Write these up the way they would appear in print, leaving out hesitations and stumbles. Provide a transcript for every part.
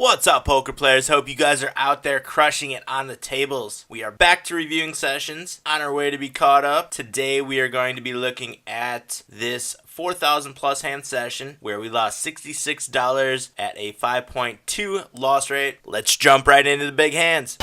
What's up, poker players? Hope you guys are out there crushing it on the tables. We are back to reviewing sessions, on our way to be caught up. Today we are going to be looking at this 4,000 plus hand session where we lost $66 at a 5.2 loss rate. Let's jump right into the big hands.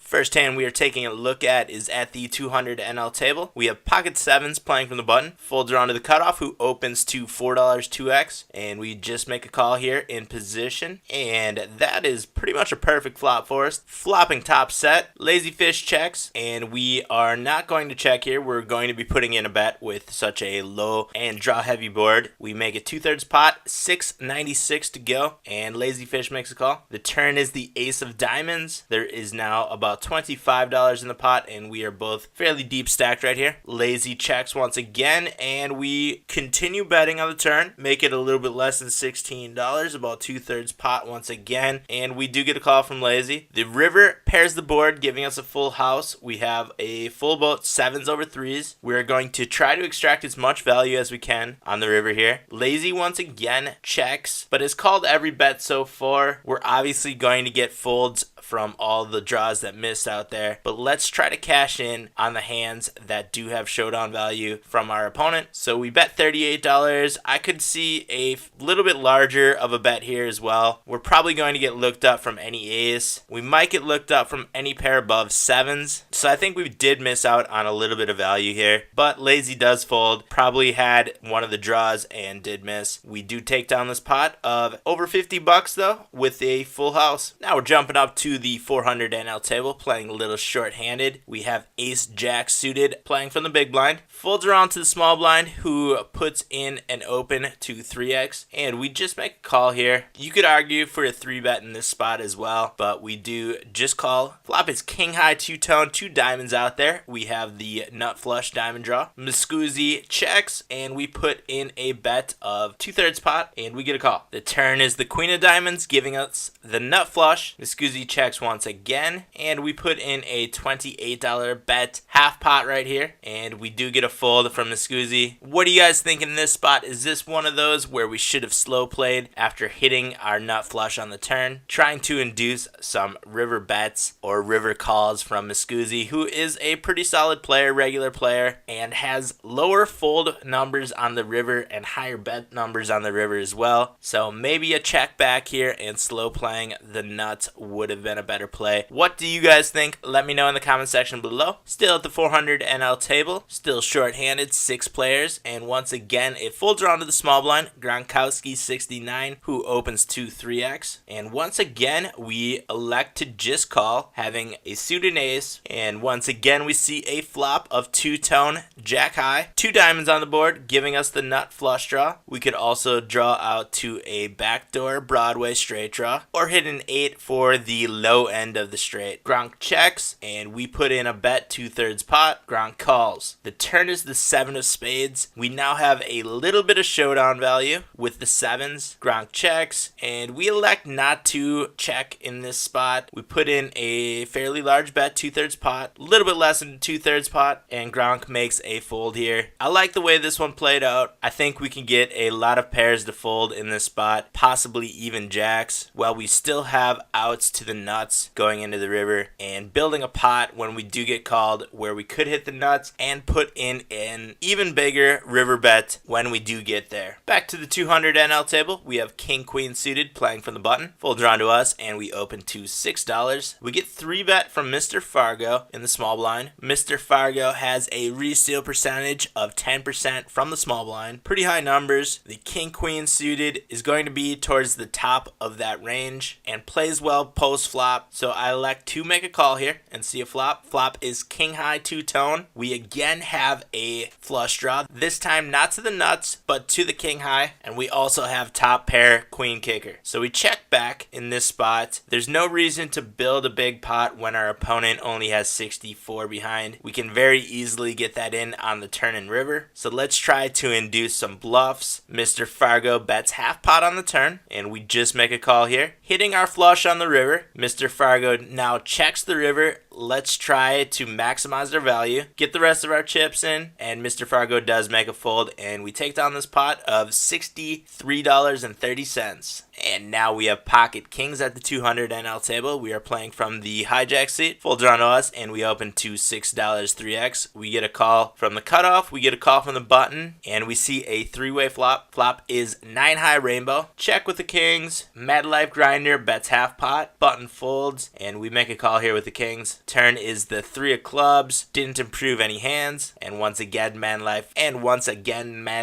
First hand we are taking a look at is at the 200 NL table. We have pocket sevens playing from the button. Folds around to the cutoff, who opens to $4 2x, and we just make a call here in position, and that is pretty much a perfect flop for us. Flopping top set, lazy fish checks, and we are not going to check here. We're going to be putting in a bet with such a low and draw heavy board. We make it 2/3 pot, 6.96 to go, and lazy fish makes a call. The turn is the ace of diamonds. There is now about $25 in the pot, and we are both fairly deep stacked right here. Lazy checks once again, and we continue betting on the turn, make it a little bit less than $16, about 2/3 pot once again, and we do get a call from lazy. The river pairs the board, giving us a full house. We have a full boat, 7s over 3s. We are going to try to extract as much value as we can on the river here. Lazy once again checks, but has called every bet so far. We're obviously going to get folds from all the draws that missed out there, but let's try to cash in on the hands that do have showdown value from our opponent. So we bet $38. I could see a little bit larger of a bet here as well. We're probably going to get looked up from any ace. We might get looked up from any pair above 7s. So I think we did miss out on a little bit of value here, but lazy does fold. Probably had one of the draws and did miss. We do take down this pot of over $50 though with a full house. Now we're jumping up to the 400 NL table, playing a little short-handed. We have ace jack suited playing from the big blind. Folds around to the small blind, who puts in an open to 3x, and we just make a call here. You could argue for a 3-bet in this spot as well, but we do just call. Flop is king high two-tone, 2 diamonds out there. We have the nut flush diamond draw. Muscoozy checks, and we put in a bet of 2/3 pot, and we get a call. The turn is the queen of diamonds, giving us the nut flush. Muscoozy checks once again, and we put in a $28 bet, half pot right here, and we do get a fold from Muscoozy. What do you guys think in this spot? Is this one of those where we should have slow played after hitting our nut flush on the turn, trying to induce some river bets or river calls from Muscoozy, who is a pretty solid player, regular player, and has lower fold numbers on the river and higher bet numbers on the river as well? So maybe a check back here and slow playing the nuts would have been a better play. What do you guys think? Let me know in the comment section below. Still at the 400 NL table, still short-handed, 6 players, and once again it folds around to the small blind. Gronkowski 69, who opens to 3x, and once again we elect to just call, having a suited ace, and once again we see a flop of two-tone jack high, 2 diamonds on the board, giving us the nut flush draw. We could also draw out to a backdoor Broadway straight draw, or hit an 8 for the low end of the straight. Gronk checks, and we put in a bet 2/3 pot. Gronk calls. The turn is the 7 of spades. We now have a little bit of showdown value with the 7s. Gronk checks, and we elect not to check in this spot. We put in a fairly large bet, 2/3 pot, a little bit less than 2/3 pot, and Gronk makes a fold here. I like the way this one played out. I think we can get a lot of pairs to fold in this spot, possibly even jacks, while we still have outs to the nuts going into the river, and building a pot when we do get called where we could hit the nuts and put in an even bigger river bet when we do get there. Back to the 200 NL table, we have king queen suited playing from the button. Folds around to us, and we open to $6. We get 3-bet from Mr. Fargo in the small blind. Mr. Fargo has a re-steal percentage of 10% from the small blind. Pretty high numbers. The king queen suited is going to be towards the top of that range and plays well post flop, so I elect to make a call here and see a flop. Flop is king high two-tone. We again have a flush draw, this time not to the nuts but to the king high, and we also have top pair queen kicker. So we check back in this spot. There's no reason to build a big pot when our opponent only has 64 behind. We can very easily get that in on the turn and river, so let's try to induce some bluffs. Mr. Fargo bets half pot on the turn, and we just make a call here, hitting our flush on the river. Mr. Fargo now checks the river, let's try to maximize their value, get the rest of our chips in, and Mr. Fargo does make a fold, and we take down this pot of $63.30. And now we have pocket kings at the 200 NL table. We are playing from the hijack seat. Folds around to us, and we open to $6 3x. We get a call from the cutoff. We get a call from the button, and we see a three-way flop. Flop is 9 high rainbow. Check with the kings. Mad Life Grinder bets half pot. Button folds, and we make a call here with the kings. Turn is the 3 of clubs. Didn't improve any hands, and once again Mad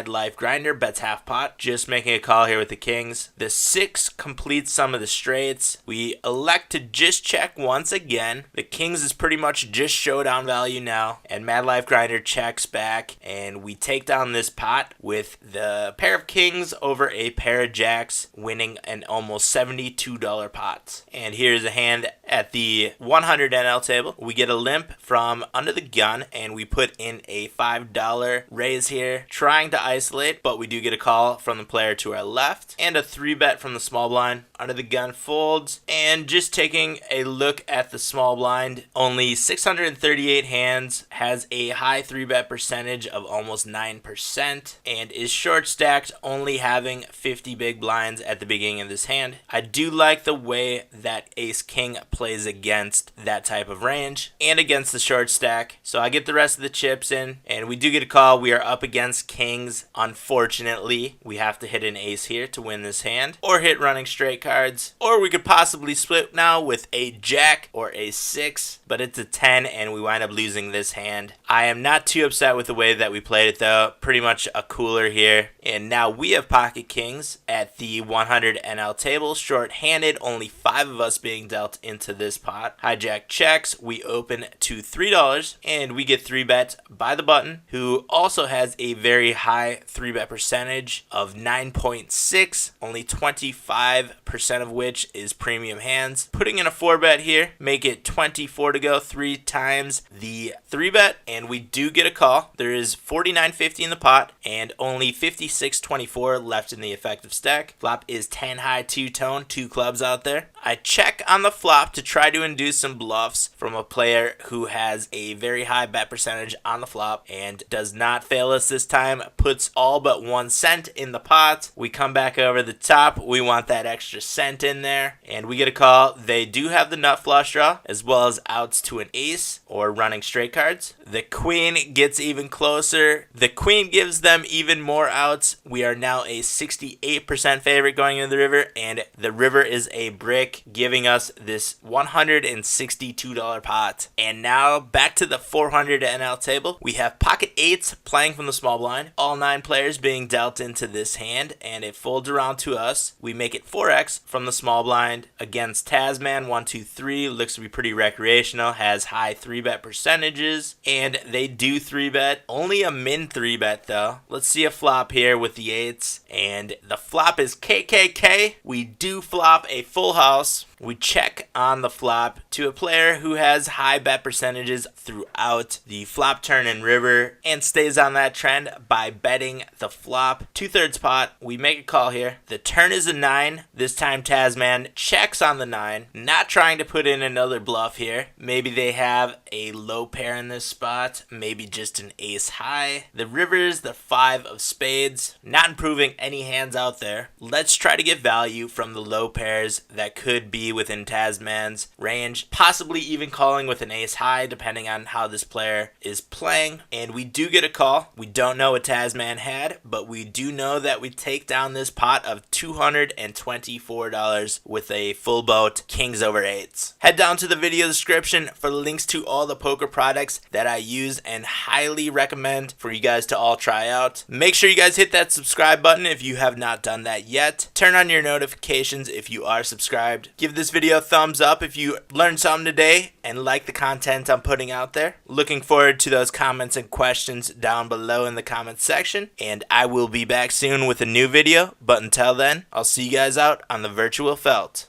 Life Grinder bets half pot. Just making a call here with the kings. The 6 completes some of the straights. We elect to just check once again. The kings is pretty much just showdown value now, and Mad Life Grinder checks back, and we take down this pot with the pair of kings over a pair of jacks, winning an almost $72 pot. And here's a hand at the 100 NL table. We get a limp from under the gun, and we put in a $5 raise here, trying to isolate, but we do get a call from the player to our left, and a 3-bet from the small blind. Under the gun folds, and just taking a look at the small blind, only 638 hands, has a high 3-bet percentage of almost 9%, and is short stacked, only having 50 big blinds at the beginning of this hand. I do like the way that ace king plays against that type of range and against the short stack, so I get the rest of the chips in, and we do get a call. We are up against kings. Unfortunately, we have to hit an ace here to win this hand, or hit running straight cards, or we could possibly split now with a jack or a 6, but it's a 10, and we wind up losing this hand. I am not too upset with the way that we played it though. Pretty much a cooler here. And now we have pocket kings at the 100 NL table, short-handed, only 5 of us being dealt into this pot. Hijack checks, we open to $3, and we get 3-bet by the button, who also has a very high 3-bet percentage of 9.6, only 25% of which is premium hands. Putting in a 4-bet here, make it 24 to go, 3 times the 3-bet, and we do get a call. There is 49.50 in the pot, and only 56.24 left in the effective stack. Flop is 10 high, 2-tone, 2 clubs out there. I check on the flop to try to induce some bluffs from a player who has a very high bet percentage on the flop and does not fail us this time. Puts all but 1 cent in the pot. We come back over the top. We want that extra cent in there, and we get a call. They do have the nut flush draw as well as outs to an ace or running straight cards. The queen gets even closer. The queen gives them even more outs. We are now a 68% favorite going into the river, and the river is a brick, giving us this $162 pot. And now back to the 400 NL table. We have pocket 8s playing from the small blind. All 9 players being dealt into this hand, and it folds around to us. We make it 4x from the small blind against Tasman. 1, 2, 3 looks to be pretty recreational, has high 3-bet percentages, and they do 3-bet. Only a min 3-bet though. Let's see a flop here with the 8s, and the flop is KKK. We do flop a full house. We check on the flop to a player who has high bet percentages throughout the flop, turn, and river, and stays on that trend by betting the flop. 2/3 pot. We make a call here. The turn is a 9. This time Tasman checks on the 9. Not trying to put in another bluff here. Maybe they have a low pair in this spot. Maybe just an ace high. The river is the 5 of spades. Not improving any hands out there. Let's try to get value from the low pairs that could be within Tasman's range, possibly even calling with an ace high depending on how this player is playing. And we do get a call. We don't know what Tasman had, but we do know that we take down this pot of $224 with a full boat kings over 8s. Head down to the video description for links to all the poker products that I use and highly recommend for you guys to all try out. Make sure you guys hit that subscribe button if you have not done that yet. Turn on your notifications if you are subscribed. Give this video a thumbs up if you learned something today and like the content I'm putting out there. Looking forward to those comments and questions down below in the comments section, and I will be back soon with a new video, but until then, I'll see you guys out on the virtual felt.